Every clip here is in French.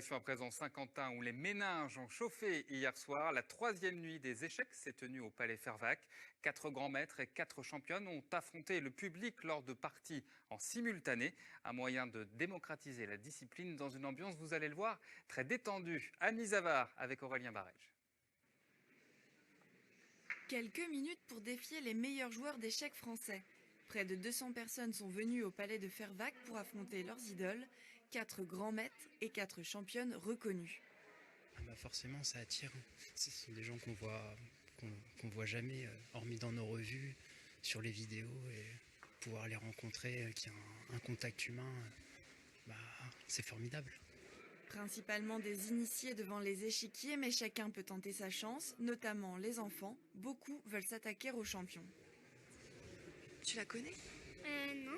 Direction à présent Saint-Quentin où les méninges ont chauffé hier soir. La troisième nuit des échecs s'est tenue au Palais Fervaques. 4 grands maîtres et 4 championnes ont affronté le public lors de parties en simultané. Un moyen de démocratiser la discipline dans une ambiance, vous allez le voir, très détendue. Annie Zavard avec Aurélien Barège. Quelques minutes pour défier les meilleurs joueurs d'échecs français. Près de 200 personnes sont venues au palais de Fervaques pour affronter leurs idoles, 4 grands maîtres et 4 championnes reconnues. Forcément, ça attire. Ce sont des gens qu'on voit jamais, hormis dans nos revues, sur les vidéos, et pouvoir les rencontrer, qu'il y a un contact humain, c'est formidable. Principalement des initiés devant les échiquiers, mais chacun peut tenter sa chance, notamment les enfants. Beaucoup veulent s'attaquer aux champions. Tu la connais? Non.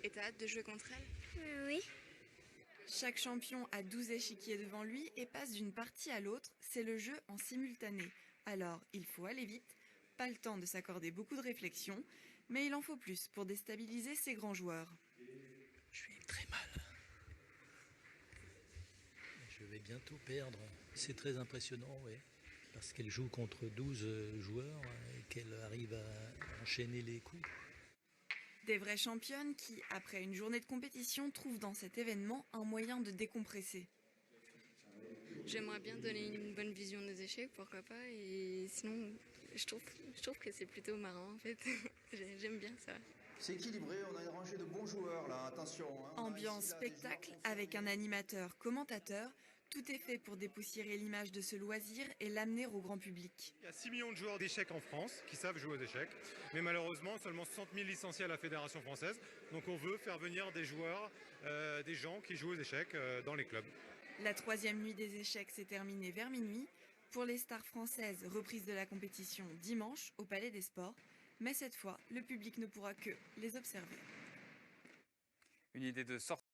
Et t'as hâte de jouer contre elle? Oui. Chaque champion a 12 échiquiers devant lui et passe d'une partie à l'autre. C'est le jeu en simultané. Alors, il faut aller vite, pas le temps de s'accorder beaucoup de réflexion, mais il en faut plus pour déstabiliser ces grands joueurs. Je suis très mal. Je vais bientôt perdre. C'est très impressionnant, oui. Parce qu'elle joue contre 12 joueurs et qu'elle arrive à enchaîner les coups. Des vraies championnes qui, après une journée de compétition, trouvent dans cet événement un moyen de décompresser. J'aimerais bien donner une bonne vision des échecs, pourquoi pas. Et sinon, je trouve que c'est plutôt marrant en fait. J'aime bien ça. C'est équilibré, on a une rangée de bons joueurs là, attention. Ambiance spectacle avec un animateur commentateur. Tout est fait pour dépoussiérer l'image de ce loisir et l'amener au grand public. Il y a 6 millions de joueurs d'échecs en France qui savent jouer aux échecs, mais malheureusement seulement 60 000 licenciés à la Fédération française. Donc on veut faire venir des joueurs, des gens qui jouent aux échecs dans les clubs. La troisième nuit des échecs s'est terminée vers minuit. Pour les stars françaises, reprise de la compétition dimanche au Palais des Sports. Mais cette fois, le public ne pourra que les observer. Une idée de sortie.